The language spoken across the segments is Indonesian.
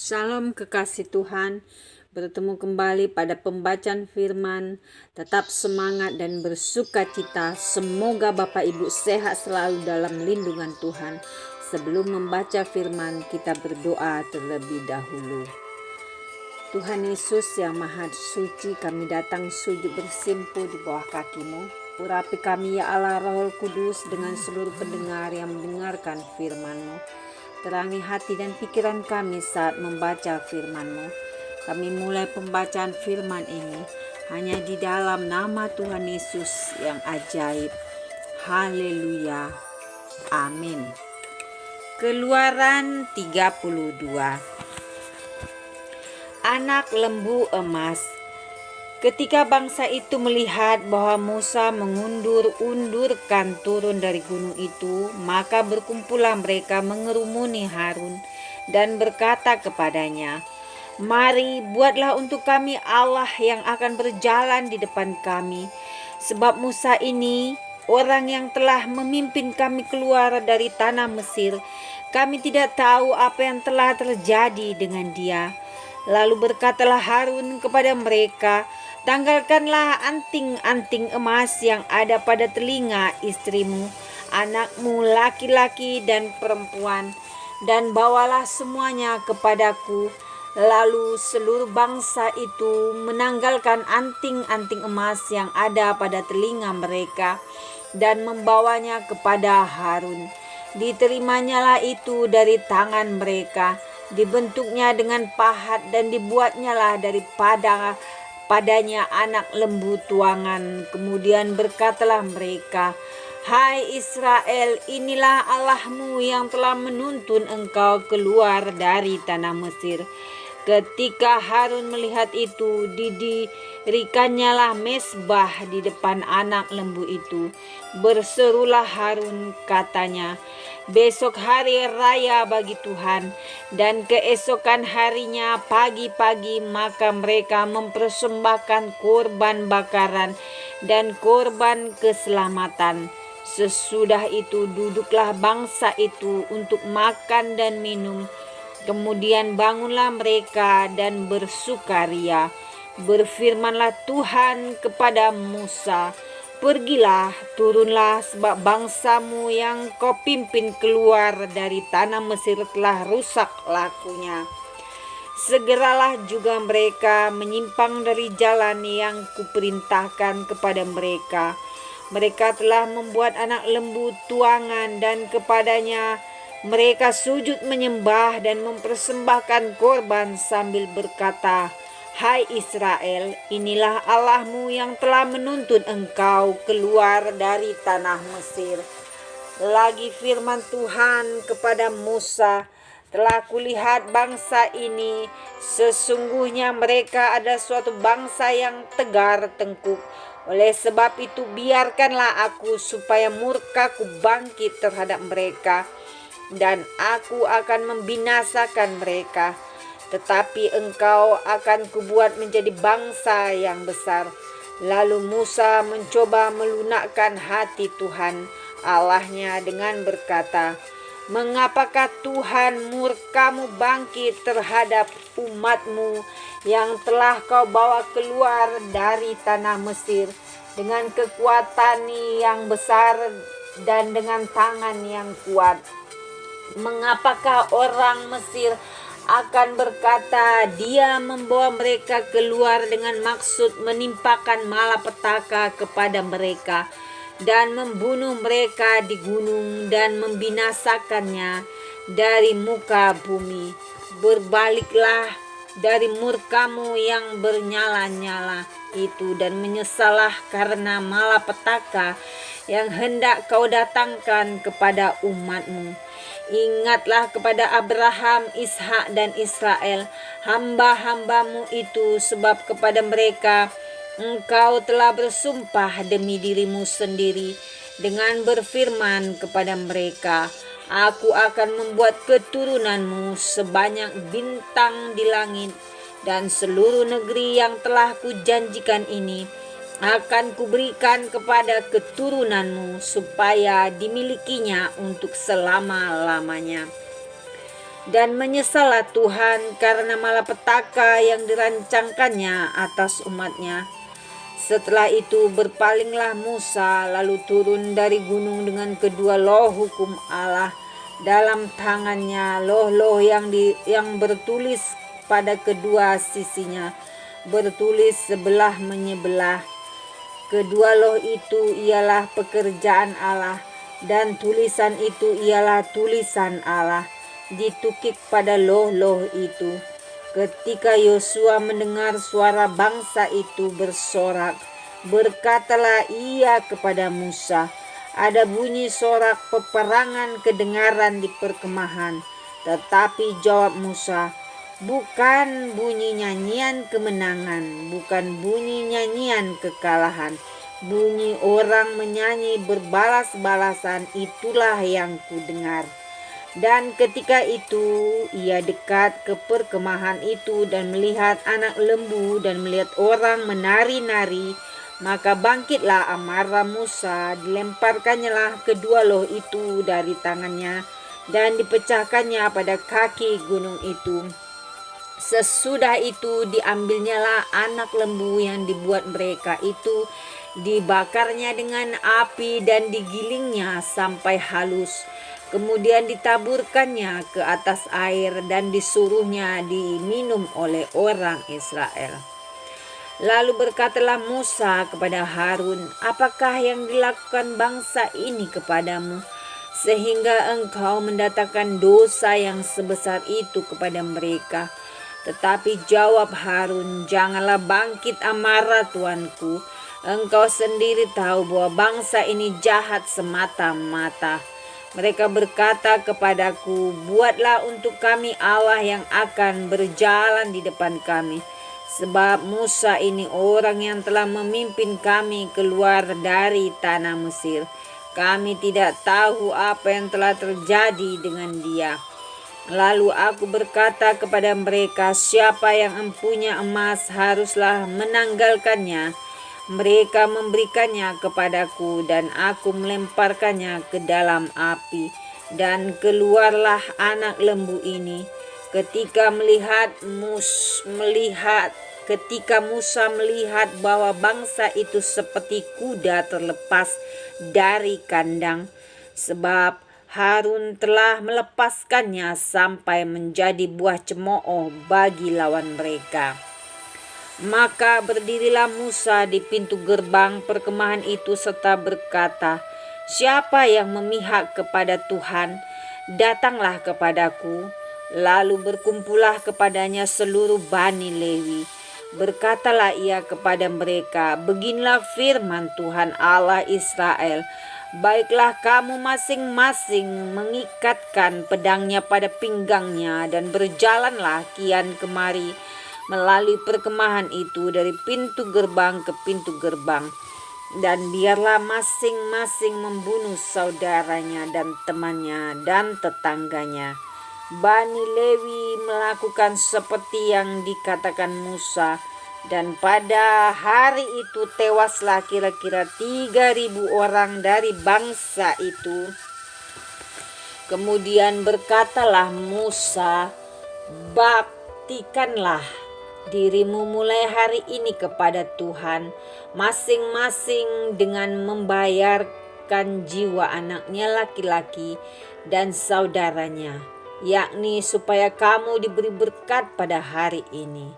Shalom kekasih Tuhan, bertemu kembali pada pembacaan firman. Tetap semangat dan bersuka cita. Semoga Bapak Ibu sehat selalu dalam lindungan Tuhan. Sebelum membaca firman, kita berdoa terlebih dahulu. Tuhan Yesus yang Maha Suci, kami datang sujud bersimpuh di bawah kaki-Mu. Urapi kami ya Allah Roh Kudus dengan seluruh pendengar yang mendengarkan firman-Mu. Terangi hati dan pikiran kami saat membaca firman-Mu. Kami mulai pembacaan firman ini hanya di dalam nama Tuhan Yesus yang ajaib. Haleluya. Amin. Keluaran 32. Anak lembu emas. Ketika bangsa itu melihat bahwa Musa mengundur-undurkan turun dari gunung itu, maka berkumpullah mereka mengerumuni Harun dan berkata kepadanya, "Mari, buatlah untuk kami Allah yang akan berjalan di depan kami, sebab Musa ini orang yang telah memimpin kami keluar dari tanah Mesir. Kami tidak tahu apa yang telah terjadi dengan dia." Lalu berkatalah Harun kepada mereka, "Tanggalkanlah anting-anting emas yang ada pada telinga istrimu, anakmu laki-laki dan perempuan, dan bawalah semuanya kepadaku." Lalu seluruh bangsa itu menanggalkan anting-anting emas yang ada pada telinga mereka dan membawanya kepada Harun. Diterimanya itu dari tangan mereka, dibentuknya dengan pahat dan dibuatnyalah padanya anak lembu tuangan. Kemudian berkatalah mereka, "Hai Israel, inilah Allahmu yang telah menuntun engkau keluar dari tanah Mesir." Ketika Harun melihat itu, didirikannya mezbah di depan anak lembu itu. Berserulah Harun, katanya, "Besok hari raya bagi Tuhan." Dan keesokan harinya pagi-pagi maka mereka mempersembahkan korban bakaran dan korban keselamatan. Sesudah itu duduklah bangsa itu untuk makan dan minum. Kemudian bangunlah mereka dan bersukaria. Berfirmanlah Tuhan kepada Musa, "Pergilah, turunlah, sebab bangsamu yang kau pimpin keluar dari tanah Mesir telah rusak lakunya." Segeralah juga mereka menyimpang dari jalan yang kuperintahkan kepada mereka. Mereka telah membuat anak lembu tuangan dan kepadanya mereka sujud menyembah dan mempersembahkan korban sambil berkata, "Hai Israel, inilah Allahmu yang telah menuntun engkau keluar dari tanah Mesir." Lagi firman Tuhan kepada Musa, "Telah kulihat bangsa ini, sesungguhnya mereka ada suatu bangsa yang tegar tengkuk. Oleh sebab itu biarkanlah aku supaya murkaku bangkit terhadap mereka, dan aku akan membinasakan mereka. Tetapi engkau akan kubuat menjadi bangsa yang besar." Lalu Musa mencoba melunakkan hati Tuhan Allahnya dengan berkata, "Mengapakah Tuhan murkamu bangkit terhadap umatmu yang telah kau bawa keluar dari tanah Mesir dengan kekuatan yang besar dan dengan tangan yang kuat? Mengapakah orang Mesir akan berkata, 'Dia membawa mereka keluar dengan maksud menimpakan malapetaka kepada mereka dan membunuh mereka di gunung dan membinasakannya dari muka bumi?' Berbaliklah dari murkamu yang bernyala-nyala itu dan menyesallah karena malapetaka yang hendak kau datangkan kepada umatmu. Ingatlah kepada Abraham, Ishak dan Israel, hamba-hambamu itu, sebab kepada mereka engkau telah bersumpah demi dirimu sendiri dengan berfirman kepada mereka, 'Aku akan membuat keturunanmu sebanyak bintang di langit, dan seluruh negeri yang telah kujanjikan ini akan kuberikan kepada keturunanmu supaya dimilikinya untuk selama-lamanya.' Dan menyesallah Tuhan karena malapetaka yang dirancangkannya atas umatnya. Setelah itu berpalinglah Musa lalu turun dari gunung dengan kedua loh hukum Allah dalam tangannya, loh-loh yang bertulis pada kedua sisinya, bertulis sebelah menyebelah. Kedua loh itu ialah pekerjaan Allah, dan tulisan itu ialah tulisan Allah, ditukik pada loh-loh itu. Ketika Yosua mendengar suara bangsa itu bersorak, berkatalah ia kepada Musa, ada bunyi sorak peperangan kedengaran di perkemahan. Tetapi jawab Musa, bukan bunyi nyanyian kemenangan, bukan bunyi nyanyian kekalahan. Bunyi orang menyanyi berbalas-balasan itulah yang kudengar. Dan ketika itu ia dekat ke perkemahan itu dan melihat anak lembu dan melihat orang menari-nari, maka bangkitlah amarah Musa, dilemparkannya kedua loh itu dari tangannya dan dipecahkannya pada kaki gunung itu. Sesudah itu diambilnyalah anak lembu yang dibuat mereka itu, dibakarnya dengan api dan digilingnya sampai halus. Kemudian ditaburkannya ke atas air dan disuruhnya diminum oleh orang Israel. Lalu berkatalah Musa kepada Harun, apakah yang dilakukan bangsa ini kepadamu, sehingga engkau mendatangkan dosa yang sebesar itu kepada mereka? Tetapi jawab Harun, janganlah bangkit amarah tuanku. Engkau sendiri tahu bahwa bangsa ini jahat semata-mata. Mereka berkata kepadaku, buatlah untuk kami Allah yang akan berjalan di depan kami. Sebab Musa ini orang yang telah memimpin kami keluar dari tanah Mesir. Kami tidak tahu apa yang telah terjadi dengan dia. Lalu aku berkata kepada mereka, siapa yang empunya emas haruslah menanggalkannya. Mereka memberikannya kepadaku dan aku melemparkannya ke dalam api. Dan keluarlah anak lembu ini. Ketika Musa melihat bahwa bangsa itu seperti kuda terlepas dari kandang, sebab Harun telah melepaskannya sampai menjadi buah cemooh bagi lawan mereka. Maka berdirilah Musa di pintu gerbang perkemahan itu serta berkata, siapa yang memihak kepada Tuhan, datanglah kepadaku. Lalu berkumpullah kepadanya seluruh Bani Lewi. Berkatalah ia kepada mereka, beginilah firman Tuhan Allah Israel, baiklah kamu masing-masing mengikatkan pedangnya pada pinggangnya dan berjalanlah kian kemari melalui perkemahan itu dari pintu gerbang ke pintu gerbang. Dan biarlah masing-masing membunuh saudaranya dan temannya dan tetangganya. Bani Lewi melakukan seperti yang dikatakan Musa, dan pada hari itu tewaslah kira-kira 3.000 orang dari bangsa itu. Kemudian berkatalah Musa, baktikanlah dirimu mulai hari ini kepada Tuhan, masing-masing dengan membayarkan jiwa anaknya laki-laki dan saudaranya, yakni supaya kamu diberi berkat pada hari ini.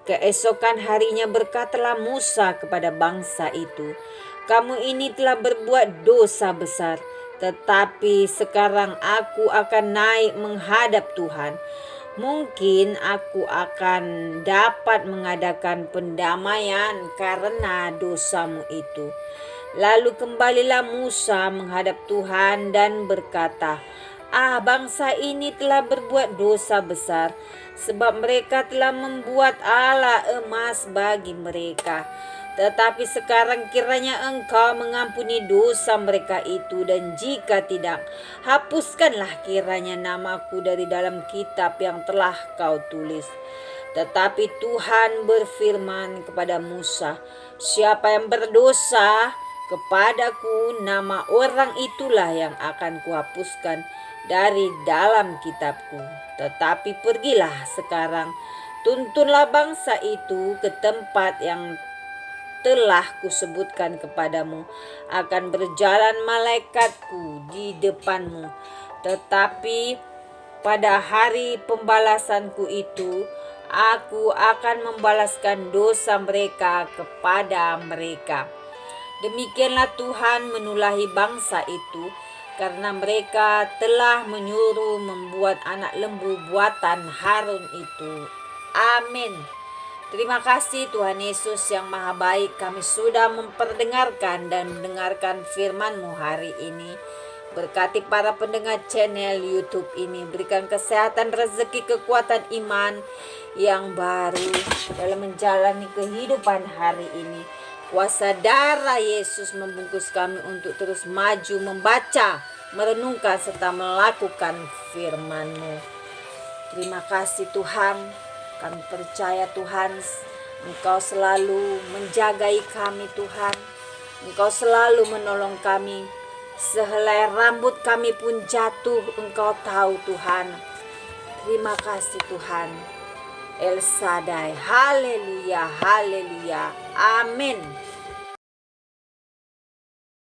Keesokan harinya berkatalah Musa kepada bangsa itu, kamu ini telah berbuat dosa besar, tetapi sekarang aku akan naik menghadap Tuhan. Mungkin aku akan dapat mengadakan pendamaian karena dosamu itu. Lalu kembalilah Musa menghadap Tuhan dan berkata, bangsa ini telah berbuat dosa besar, sebab mereka telah membuat Allah emas bagi mereka. Tetapi sekarang kiranya engkau mengampuni dosa mereka itu, dan jika tidak, hapuskanlah kiranya namaku dari dalam kitab yang telah kau tulis. Tetapi Tuhan berfirman kepada Musa, siapa yang berdosa kepadaku, nama orang itulah yang akan kuhapuskan dari dalam kitabku. Tetapi pergilah sekarang, tuntunlah bangsa itu ke tempat yang telah kusebutkan kepadamu. Akan berjalan malaikatku di depanmu. Tetapi pada hari pembalasanku itu, aku akan membalaskan dosa mereka kepada mereka. Demikianlah Tuhan menulahi bangsa itu, karena mereka telah menyuruh membuat anak lembu buatan Harun itu. Amin. Terima kasih Tuhan Yesus yang Maha Baik, kami sudah memperdengarkan dan mendengarkan firman-Mu hari ini. Berkati para pendengar channel YouTube ini, berikan kesehatan, rezeki, kekuatan iman yang baru dalam menjalani kehidupan hari ini. Kuasa darah Yesus membungkus kami untuk terus maju, membaca, merenungkan, serta melakukan firman-Mu. Terima kasih Tuhan. Kami percaya Tuhan, Engkau selalu menjagai kami Tuhan. Engkau selalu menolong kami. Sehelai rambut kami pun jatuh, Engkau tahu Tuhan. Terima kasih Tuhan. El Shaddai, haleluya, haleluya, amin.